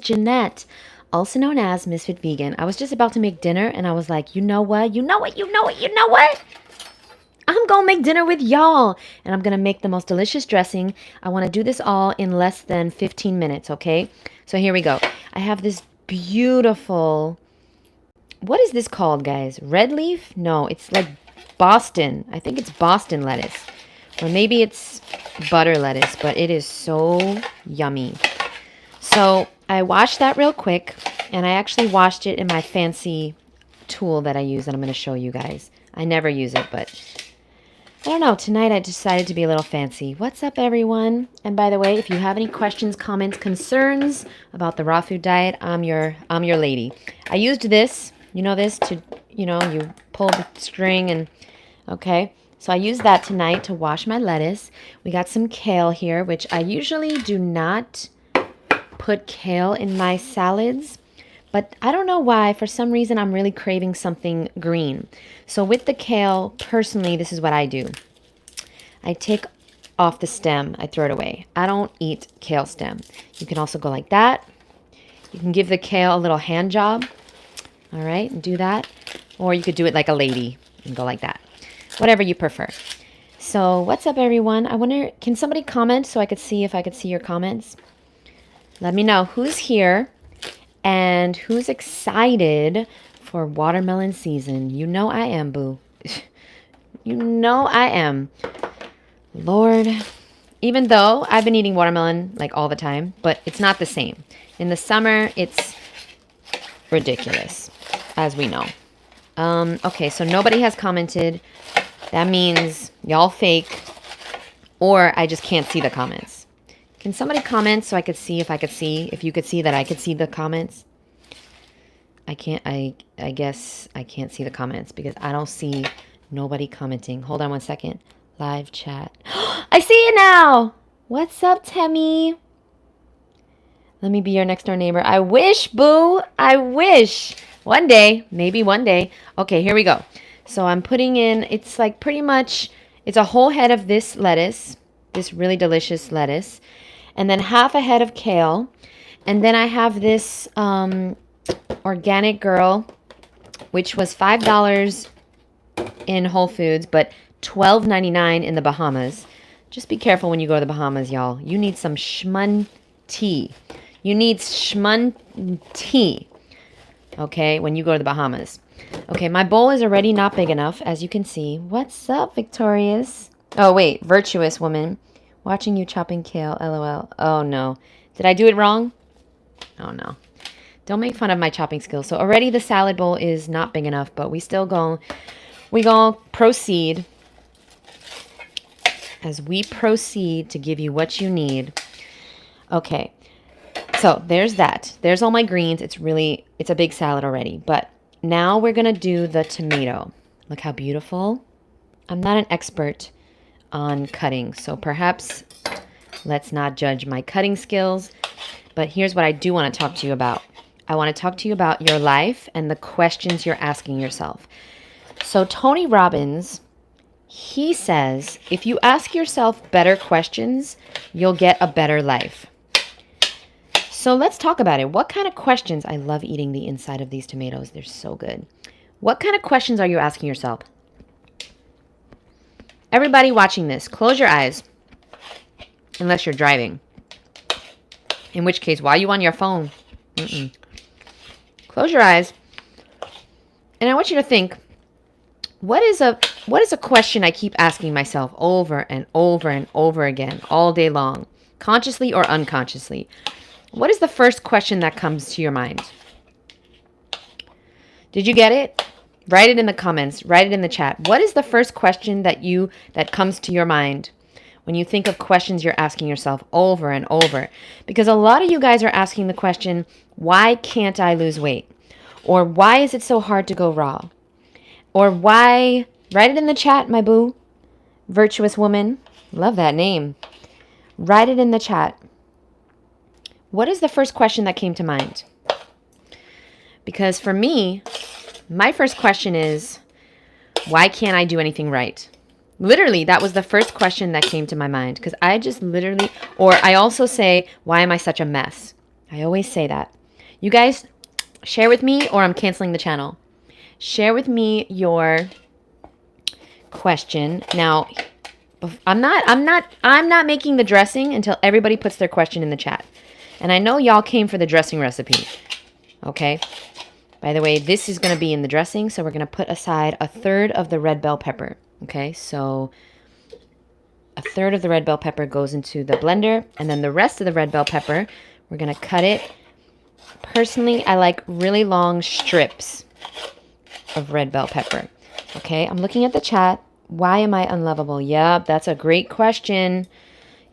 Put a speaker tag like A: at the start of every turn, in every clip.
A: Jeannette, also known as Ms.FitVegan. I was just about to make dinner and I was like, you know what? I'm going to make dinner with y'all. And I'm going to make the most delicious dressing. I want to do this all in less than 15 minutes, okay? So here we go. I have this beautiful, what is this called, guys? Red leaf? No, it's like Boston. I think it's Boston lettuce. Or maybe it's butter lettuce, but it is so yummy. So I washed that real quick, and I actually washed it in my fancy tool that I use that I'm going to show you guys. I never use it, but I don't know. Tonight I decided to be a little fancy. What's up, everyone? And by the way, if you have any questions, comments, concerns about the raw food diet, I'm your lady. I used this, to, you pull the string and, okay. So I used that tonight to wash my lettuce. We got some kale here, which I usually do not put kale in my salads. But I don't know why. For some reason, I'm really craving something green. So with the kale, personally, this is what I do. I take off the stem. I throw it away. I don't eat kale stem. You can also go like that. You can give the kale a little hand job. All right, and do that. Or you could do it like a lady and go like that. Whatever you prefer. So what's up, everyone? I wonder, can somebody comment so I could see if I could see your comments? Let me know who's here and who's excited for watermelon season. You know I am, boo. You know I am. Lord. Even though I've been eating watermelon like all the time, but it's not the same. In the summer, it's ridiculous, as we know. Okay, so nobody has commented. That means y'all fake, or I just can't see the comments. Can somebody comment so I could see if you could see that I could see the comments? I can't, I guess I can't see the comments because I don't see nobody commenting. Hold on one second. Live chat. I see it now. What's up, Temmie? Let me be your next door neighbor. I wish, boo. I wish. One day, maybe one day. Okay, here we go. So I'm putting in, it's like pretty much, it's a whole head of this lettuce, this really delicious lettuce, and then half a head of kale. And then I have this Organic Girl, which was $5 in Whole Foods, but $12.99 in the Bahamas. Just be careful when you go to the Bahamas, y'all. You need some shmun tea. You need shmun tea, okay, when you go to the Bahamas. Okay, my bowl is already not big enough, as you can see. What's up, Victorious? Oh, wait, Virtuous Woman. Watching you chopping kale, LOL. Oh, no. Did I do it wrong? Oh, no. Don't make fun of my chopping skills. So already the salad bowl is not big enough, but we gonna proceed as we proceed to give you what you need. Okay, so there's that. There's all my greens. It's a big salad already, but now we're going to do the tomato. Look how beautiful. I'm not an expert on cutting, so perhaps let's not judge my cutting skills. But here's what I do want to talk to you about. I want to talk to you about your life and the questions you're asking yourself. So Tony Robbins, he says, if you ask yourself better questions, you'll get a better life. So let's talk about it. What kind of questions? I love eating the inside of these tomatoes. They're so good. What kind of questions are you asking yourself? Everybody watching this, close your eyes. Unless you're driving. In which case, why are you on your phone? Close your eyes. And I want you to think, what is a question I keep asking myself over and over and over again all day long, consciously or unconsciously? What is the first question that comes to your mind? Did you get it? Write it in the comments. Write it in the chat. What is the first question that comes to your mind when you think of questions you're asking yourself over and over? Because a lot of you guys are asking the question, why can't I lose weight? Or why is it so hard to go raw? Or why, write it in the chat, my boo. Virtuous Woman. Love that name. Write it in the chat. What is the first question that came to mind? Because for me, my first question is, why can't I do anything right? Literally, that was the first question that came to my mind. Because I just literally, or I also say, why am I such a mess? I always say that. You guys, share with me or I'm canceling the channel. Share with me your question. Now, I'm not making the dressing until everybody puts their question in the chat. And I know y'all came for the dressing recipe. Okay? By the way, this is going to be in the dressing, so we're going to put aside 1/3 of the red bell pepper. Okay? So 1/3 of the red bell pepper goes into the blender, and then the rest of the red bell pepper, we're going to cut it. Personally, I like really long strips of red bell pepper. Okay? I'm looking at the chat. Why am I unlovable? Yep, that's a great question.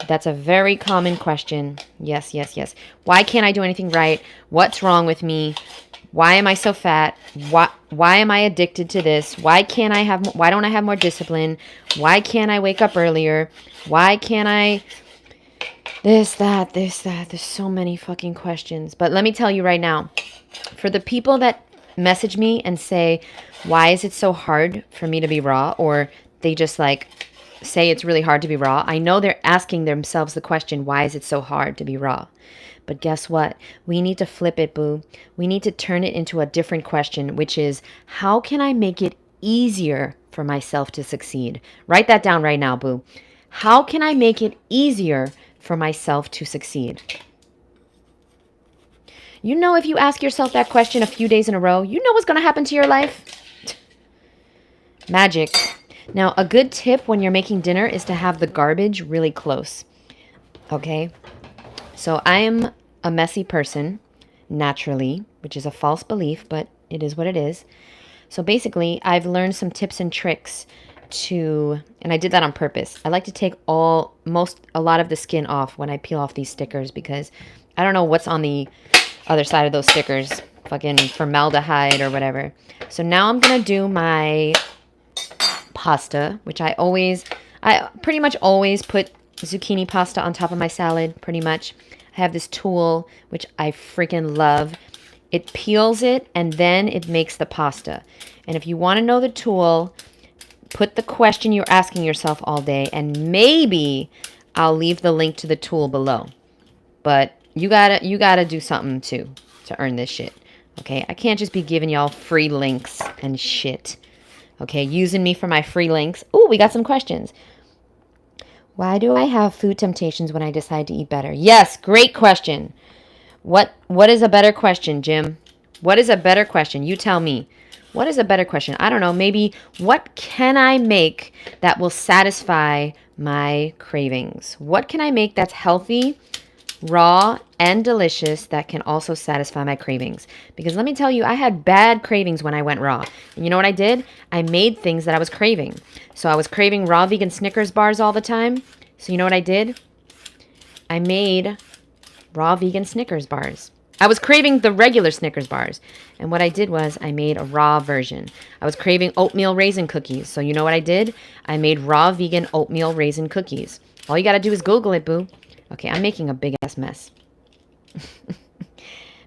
A: That's a very common question. Yes, yes, yes. Why can't I do anything right? What's wrong with me? Why am I so fat? Why am I addicted to this? Why don't I have more discipline? Why can't I wake up earlier? Why can't I this, that? There's so many fucking questions. But let me tell you right now, for the people that message me and say, why is it so hard for me to be raw? Or they just like say it's really hard to be raw. I know they're asking themselves the question, why is it so hard to be raw? But guess what? We need to flip it, boo. We need to turn it into a different question, which is, how can I make it easier for myself to succeed? Write that down right now, boo. How can I make it easier for myself to succeed? You know, if you ask yourself that question a few days in a row, you know what's going to happen to your life? Magic. Now, a good tip when you're making dinner is to have the garbage really close. Okay? So I am a messy person, naturally, which is a false belief, but it is what it is. So basically, I've learned some tips and tricks and I did that on purpose. I like to take a lot of the skin off when I peel off these stickers because I don't know what's on the other side of those stickers, fucking formaldehyde or whatever. So now I'm going to do my pasta, which I pretty much always put zucchini pasta on top of my salad, pretty much. I have this tool, which I freaking love. It peels it, and then it makes the pasta. And if you want to know the tool, put the question you're asking yourself all day, and maybe I'll leave the link to the tool below. But you gotta do something too to earn this shit. Okay? I can't just be giving y'all free links and shit. Okay? Using me for my free links. Ooh, we got some questions. Why do I have food temptations when I decide to eat better? Yes, great question. What is a better question, Jim? What is a better question? You tell me. What is a better question? I don't know. Maybe what can I make that will satisfy my cravings? What can I make that's healthy, raw, and delicious that can also satisfy my cravings? Because let me tell you, I had bad cravings when I went raw. And you know what I did? I made things that I was craving. So I was craving raw vegan Snickers bars all the time. So you know what I did? I made raw vegan Snickers bars. I was craving the regular Snickers bars. And what I did was I made a raw version. I was craving oatmeal raisin cookies. So you know what I did? I made raw vegan oatmeal raisin cookies. All you got to do is Google it, boo. Okay, I'm making a big ass mess.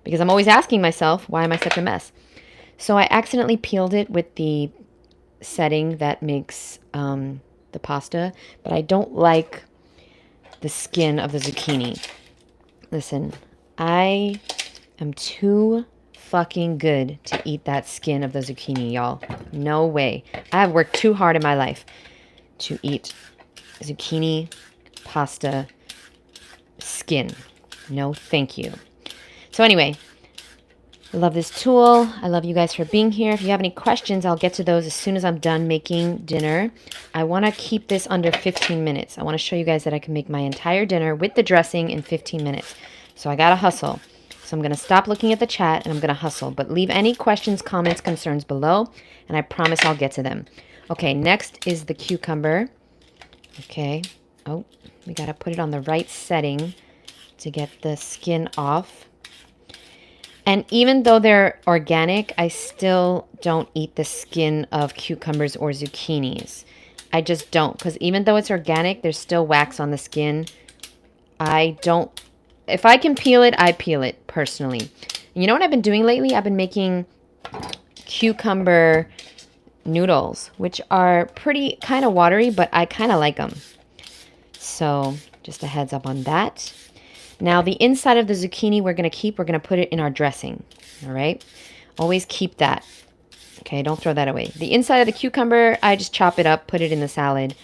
A: Because I'm always asking myself, why am I such a mess? So I accidentally peeled it with the setting that makes the pasta. But I don't like the skin of the zucchini. Listen, I am too fucking good to eat that skin of the zucchini, y'all. No way. I have worked too hard in my life to eat zucchini pasta skin. No, thank you. So anyway, I love this tool. I love you guys for being here. If you have any questions, I'll get to those as soon as I'm done making dinner. I want to keep this under 15 minutes. I want to show you guys that I can make my entire dinner with the dressing in 15 minutes. So I got to hustle. So I'm going to stop looking at the chat and I'm going to hustle. But leave any questions, comments, concerns below, and I promise I'll get to them. Okay, next is the cucumber. Okay. Oh, we got to put it on the right setting to get the skin off. And even though they're organic, I still don't eat the skin of cucumbers or zucchinis. I just don't, because even though it's organic, there's still wax on the skin. I don't, if I can peel it, I peel it personally. And you know what I've been doing lately? I've been making cucumber noodles, which are pretty kind of watery, but I kind of like them. So just a heads up on that. Now the inside of the zucchini we're going to put it in our dressing. All right. Always keep that. Okay, don't throw that away. The inside of the cucumber, I just chop it up, put it in the salad.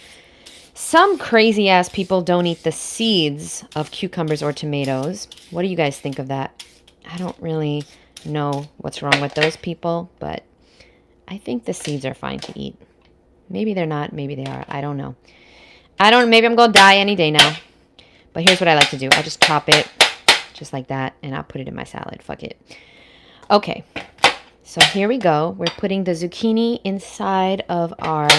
A: Some crazy ass people don't eat the seeds of cucumbers or tomatoes. What do you guys think of that? I don't really know what's wrong with those people, but I think the seeds are fine to eat. Maybe they're not, maybe they are. I don't know. Maybe I'm going to die any day now. But here's what I like to do. I just chop it just like that, and I'll put it in my salad. Fuck it. Okay. So here we go. We're putting the zucchini inside of our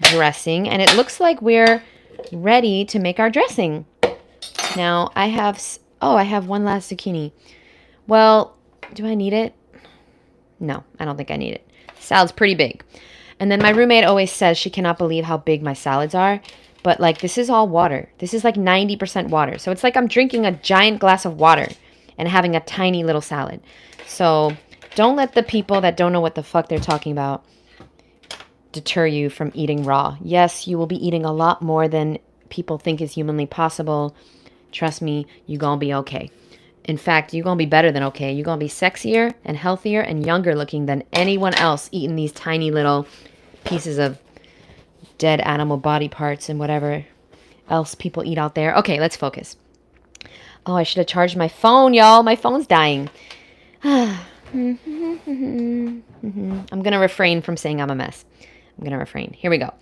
A: dressing, and it looks like we're ready to make our dressing. Now, I have one last zucchini. Well, do I need it? No, I don't think I need it. Salad's pretty big. And then my roommate always says she cannot believe how big my salads are. But like, this is all water. This is like 90% water. So it's like I'm drinking a giant glass of water and having a tiny little salad. So don't let the people that don't know what the fuck they're talking about deter you from eating raw. Yes, you will be eating a lot more than people think is humanly possible. Trust me, you're going to be okay. In fact, you're going to be better than okay. You're going to be sexier and healthier and younger looking than anyone else eating these tiny little pieces of dead animal body parts and whatever else people eat out there. Okay, let's focus. Oh, I should have charged my phone, y'all. My phone's dying. I'm going to refrain from saying I'm a mess. I'm going to refrain. Here we go.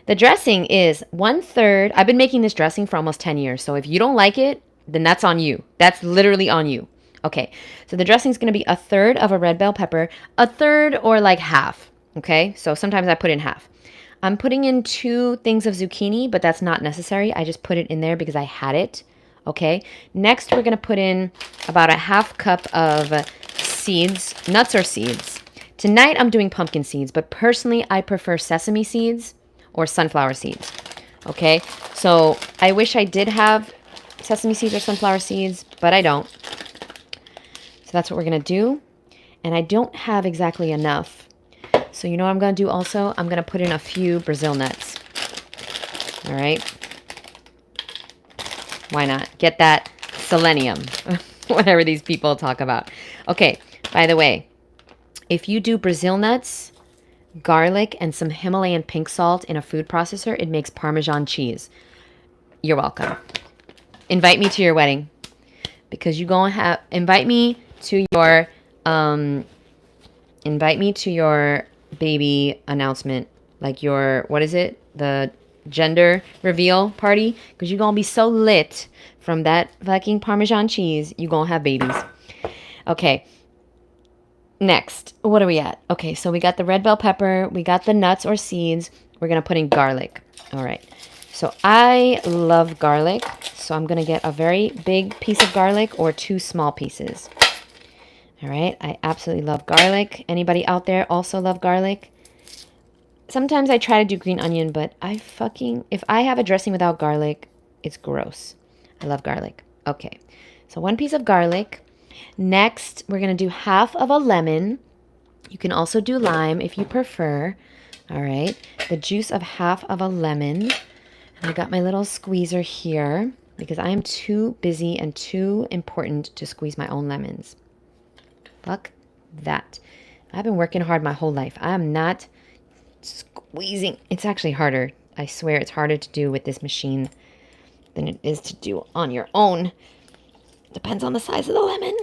A: The dressing is 1/3. I've been making this dressing for almost 10 years. So if you don't like it, then that's on you. That's literally on you. Okay. So the dressing is going to be 1/3 of a red bell pepper, 1/3 or like half. Okay. So sometimes I put in half. I'm putting in 2 things of zucchini, but that's not necessary. I just put it in there because I had it. Okay. Next, we're going to put in about a 1/2 cup of seeds, nuts or seeds. Tonight, I'm doing pumpkin seeds, but personally, I prefer sesame seeds or sunflower seeds. Okay. So I wish I did have sesame seeds or sunflower seeds, but I don't. So that's what we're going to do. And I don't have exactly enough. So you know what I'm going to do also? I'm going to put in a few Brazil nuts. All right. Why not? Get that selenium, whatever these people talk about. Okay. By the way, if you do Brazil nuts, garlic, and some Himalayan pink salt in a food processor, it makes Parmesan cheese. You're welcome. Invite me to your wedding, because you're going to have, invite me to your baby announcement, like your, what is it? The gender reveal party, because you're going to be so lit from that fucking Parmesan cheese, you're going to have babies. Okay. Next, what are we at? Okay, so we got the red bell pepper, we got the nuts or seeds, we're going to put in garlic. All right. So I love garlic, so I'm going to get a very big piece of garlic or 2 small pieces. All right, I absolutely love garlic. Anybody out there also love garlic? Sometimes I try to do green onion, but if I have a dressing without garlic, it's gross. I love garlic. Okay, so 1 piece of garlic. Next, we're going to do 1/2 of a lemon. You can also do lime if you prefer. All right, the juice of 1/2 of a lemon. I got my little squeezer here because I am too busy and too important to squeeze my own lemons. Fuck that. I've been working hard my whole life. I am not squeezing. It's actually harder. I swear it's harder to do with this machine than it is to do on your own. Depends on the size of the lemon.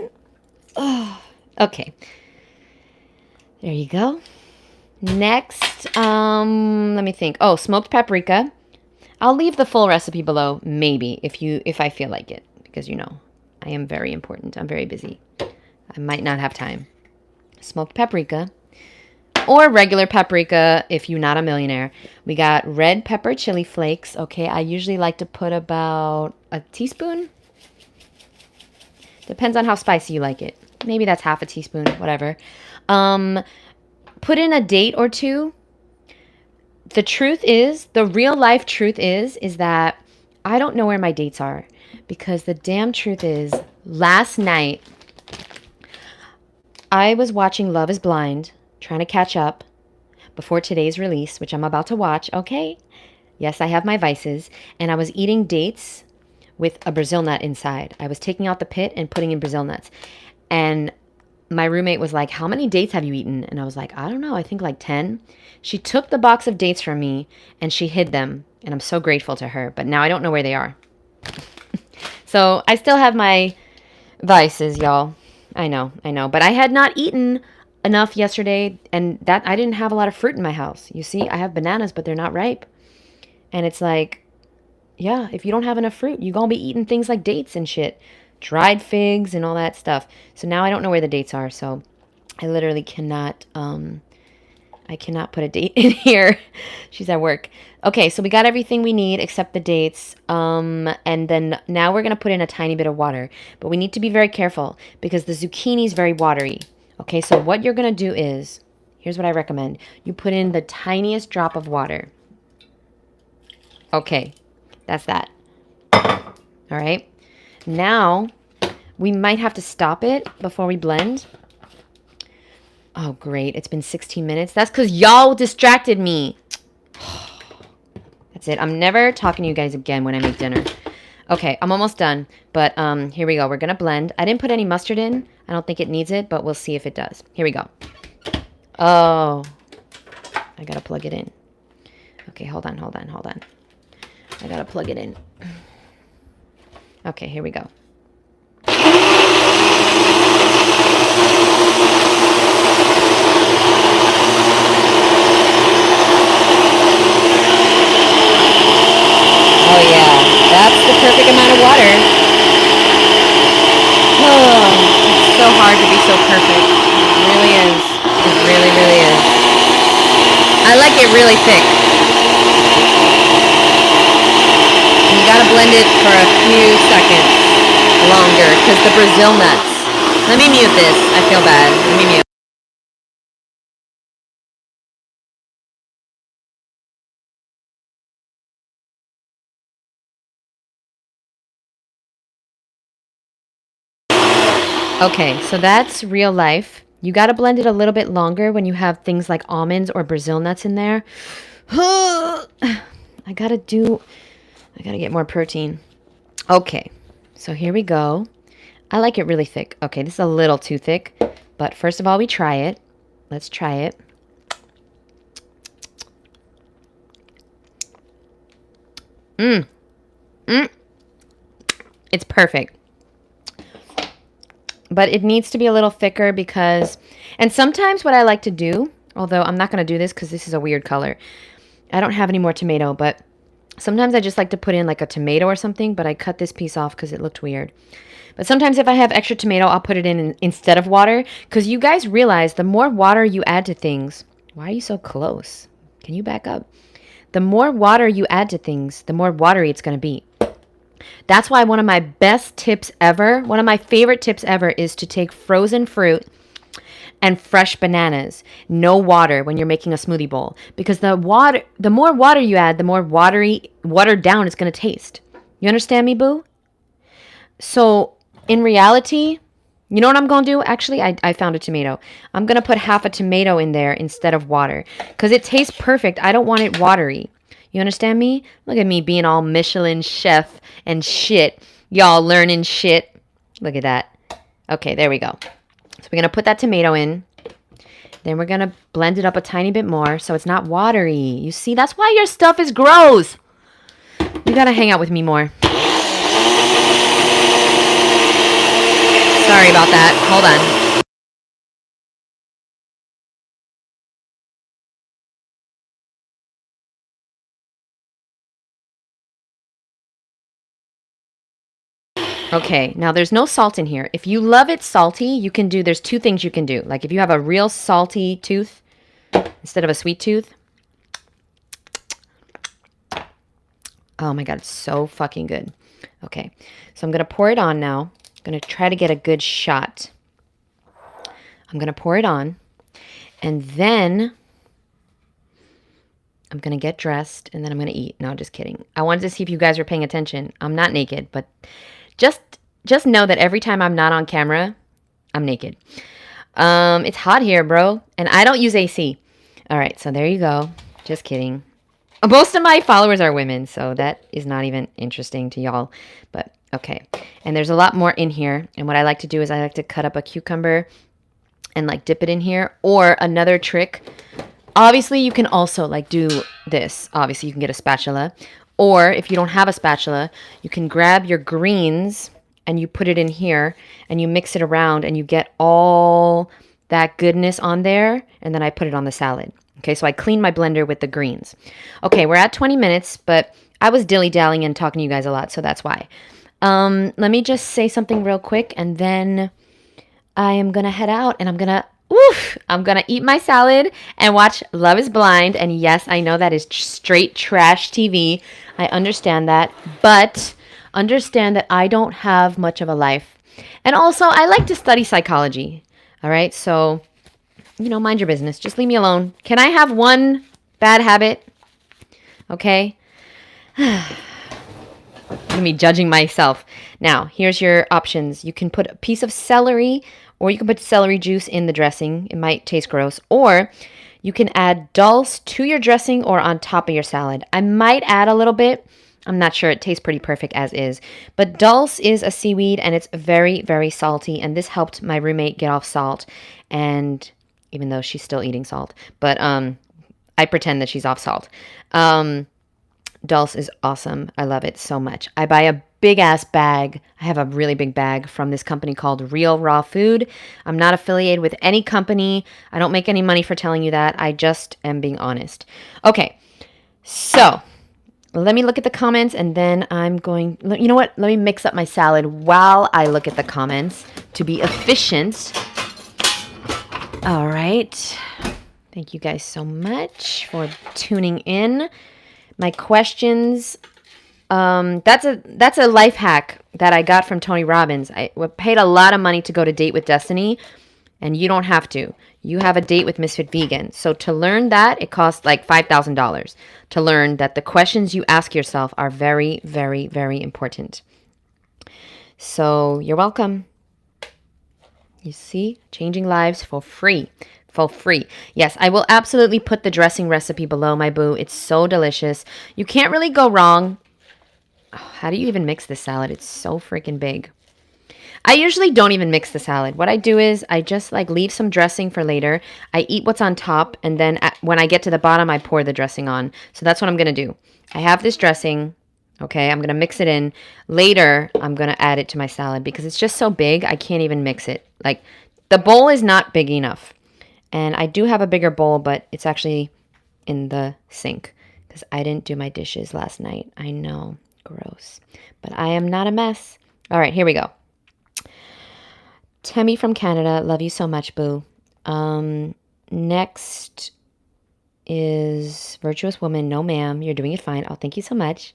A: Oh, okay. There you go. Next, let me think. Oh, smoked paprika. I'll leave the full recipe below, maybe, if I feel like it, because you know, I am very important. I'm very busy. I might not have time. Smoked paprika or regular paprika if you're not a millionaire. We got red pepper chili flakes. Okay, I usually like to put about a teaspoon. Depends on how spicy you like it. Maybe that's 1/2 teaspoon, whatever. Put in a date or 2. The real life truth is that I don't know where my dates are, because the damn truth is last night I was watching Love is Blind, trying to catch up before today's release, which I'm about to watch. Okay. Yes, I have my vices, and I was eating dates with a Brazil nut inside. I was taking out the pit and putting in Brazil nuts. And my roommate was like, how many dates have you eaten? And I was like, I don't know. I think like 10. She took the box of dates from me and she hid them. And I'm so grateful to her. But now I don't know where they are. So I still have my vices, y'all. I know. But I had not eaten enough yesterday. And that I didn't have a lot of fruit in my house. You see, I have bananas, but they're not ripe. And it's like, yeah, if you don't have enough fruit, you're going to be eating things like dates and shit. Dried figs and all that stuff. So now I don't know where the dates are. So I literally cannot, I cannot put a date in here. She's at work. Okay, so we got everything we need except the dates. And then now we're going to put in a tiny bit of water. But we need to be very careful because the zucchini is very watery. Okay, so what you're going to do is, here's what I recommend. You put in the tiniest drop of water. Okay, that's that. All right. Now, we might have to stop it before we blend. Oh, great. It's been 16 minutes. That's because y'all distracted me. That's it. I'm never talking to you guys again when I make dinner. Okay, I'm almost done. But here we go. We're going to blend. I didn't put any mustard in. I don't think it needs it, but we'll see if it does. Here we go. Oh, I got to plug it in. Okay, hold on. I got to plug it in. Okay, here we go. Oh yeah, that's the perfect amount of water. Oh, it's so hard to be so perfect. It really is. It really, really is. I like it really thick. And you gotta blend it for a few seconds longer because the Brazil nuts. Let me mute this. I feel bad. Let me mute. Okay, so that's real life. You got to blend it a little bit longer when you have things like almonds or Brazil nuts in there. I got to get more protein. Okay, so here we go. I like it really thick. Okay, this is a little too thick, but first of all, we try it. Let's try it. It's perfect. But it needs to be a little thicker because, and sometimes what I like to do, although I'm not going to do this because this is a weird color. I don't have any more tomato, but sometimes I just like to put in like a tomato or something, but I cut this piece off because it looked weird. But sometimes if I have extra tomato, I'll put it in instead of water because you guys realize the more water you add to things, why are you so close? Can you back up? The more water you add to things, the more watery it's going to be. That's why one of my best tips ever, one of my favorite tips ever is to take frozen fruit and fresh bananas. No water when you're making a smoothie bowl. Because the more water you add, the more watered down it's going to taste. You understand me, boo? So in reality, you know what I'm going to do? Actually, I found a tomato. I'm going to put half a tomato in there instead of water. Because it tastes perfect. I don't want it watery. You understand me? Look at me being all Michelin chef and shit. Y'all learning shit. Look at that. Okay, there we go. So we're going to put that tomato in. Then we're going to blend it up a tiny bit more so it's not watery. You see, that's why your stuff is gross. You got to hang out with me more. Sorry about that. Hold on. Okay, now there's no salt in here. If you love it salty, there's two things you can do. Like if you have a real salty tooth instead of a sweet tooth. Oh my God, it's so fucking good. Okay, so I'm going to pour it on now. I'm going to try to get a good shot. I'm going to pour it on. And then I'm going to get dressed and then I'm going to eat. No, just kidding. I wanted to see if you guys were paying attention. I'm not naked, but just know that every time I'm not on camera, I'm naked. It's hot here, bro. And I don't use AC. All right, so there you go. Just kidding. Most of my followers are women, so that is not even interesting to y'all. But okay. And there's a lot more in here. And what I like to do is I like to cut up a cucumber and like dip it in here. Or another trick, obviously you can also like do this. Obviously you can get a spatula. Or if you don't have a spatula, you can grab your greens and you put it in here and you mix it around and you get all that goodness on there. And then I put it on the salad. Okay, so I clean my blender with the greens. Okay, we're at 20 minutes, but I was dilly-dallying and talking to you guys a lot, so that's why. Let me just say something real quick, and then I am going to head out, and I'm going to eat my salad and watch Love is Blind. And yes, I know that is straight trash TV. I understand that, but understand that I don't have much of a life. And also, I like to study psychology, all right? So, mind your business. Just leave me alone. Can I have one bad habit? Okay. Me judging myself. Now, here's your options. You can put a piece of celery, or you can put celery juice in the dressing. It might taste gross. Or you can add dulse to your dressing or on top of your salad. I might add a little bit. I'm not sure. It tastes pretty perfect as is. But dulse is a seaweed, and it's very, very salty. And this helped my roommate get off salt. And even though she's still eating salt. But I pretend that she's off salt. Dulse is awesome. I love it so much. I buy a big-ass bag. I have a really big bag from this company called Real Raw Food. I'm not affiliated with any company. I don't make any money for telling you that. I just am being honest. Okay, so let me look at the comments, and then I'm going... You know what? Let me mix up my salad while I look at the comments to be efficient. All right. Thank you guys so much for tuning in. My questions. That's a life hack that I got from Tony Robbins. I paid a lot of money to go to Date with Destiny, and you don't have to. You have a date with Ms.FitVegan. So to learn that, it costs like $5,000 to learn that the questions you ask yourself are very, very, very important. So you're welcome. You see, changing lives for free. For free. Yes, I will absolutely put the dressing recipe below, my boo. It's so delicious. You can't really go wrong. Oh, how do you even mix this salad? It's so freaking big. I usually don't even mix the salad. What I do is I just like leave some dressing for later. I eat what's on top, and then when I get to the bottom, I pour the dressing on. So that's what I'm going to do. I have this dressing. Okay, I'm going to mix it in. Later, I'm going to add it to my salad because it's just so big, I can't even mix it. Like, the bowl is not big enough. And I do have a bigger bowl, but it's actually in the sink because I didn't do my dishes last night. I know, gross. But I am not a mess. All right, here we go. Temmie from Canada, love you so much, boo. Next is Virtuous Woman. No, ma'am, you're doing it fine. Oh, thank you so much.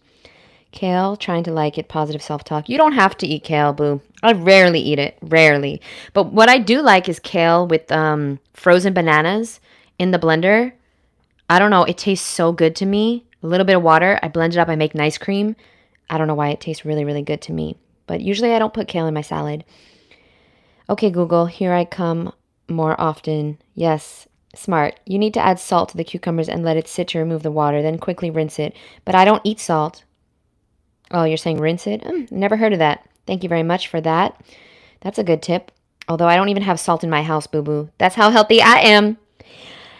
A: Kale, trying to like it, positive self-talk. You don't have to eat kale, boo. I rarely eat it, rarely. But what I do like is kale with frozen bananas in the blender. I don't know, it tastes so good to me. A little bit of water, I blend it up, I make nice cream. I don't know why it tastes really, really good to me. But usually I don't put kale in my salad. Okay, Google, here I come more often. Yes, smart. You need to add salt to the cucumbers and let it sit to remove the water, then quickly rinse it. But I don't eat salt. Oh, you're saying rinse it? Never heard of that. Thank you very much for that. That's a good tip. Although I don't even have salt in my house, boo-boo. That's how healthy I am.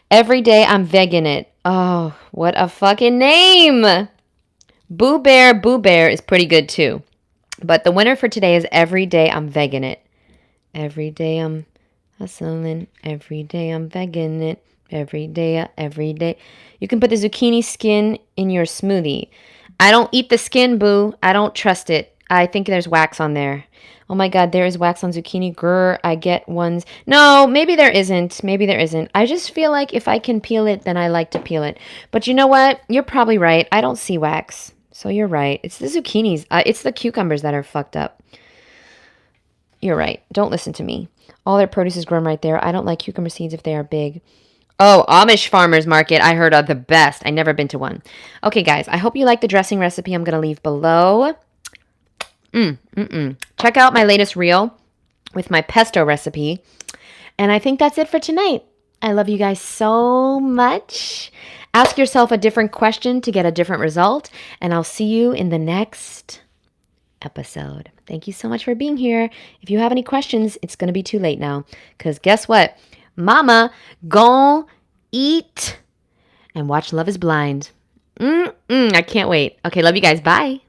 A: Every day I'm vegan it. Oh, what a fucking name. Boo Bear is pretty good too. But the winner for today is every day I'm vegan it. Every day I'm hustling. Every day I'm vegan it. Every day. You can put the zucchini skin in your smoothie. I don't eat the skin, boo. I don't trust it. I think there's wax on there. Oh my God, there is wax on zucchini. Grr, I get ones. No, maybe there isn't. Maybe there isn't. I just feel like if I can peel it, then I like to peel it. But you know what? You're probably right. I don't see wax. So you're right. It's the zucchinis. It's the cucumbers that are fucked up. You're right. Don't listen to me. All their produce is grown right there. I don't like cucumber seeds if they are big. Oh, Amish Farmers Market. I heard are the best. I never been to one. Okay, guys. I hope you like the dressing recipe I'm going to leave below. Check out my latest reel with my pesto recipe. And I think that's it for tonight. I love you guys so much. Ask yourself a different question to get a different result, and I'll see you in the next episode. Thank you so much for being here. If you have any questions, it's going to be too late now, because guess what? Mama gon' eat and watch Love is Blind. I can't wait. Okay, love you guys. Bye.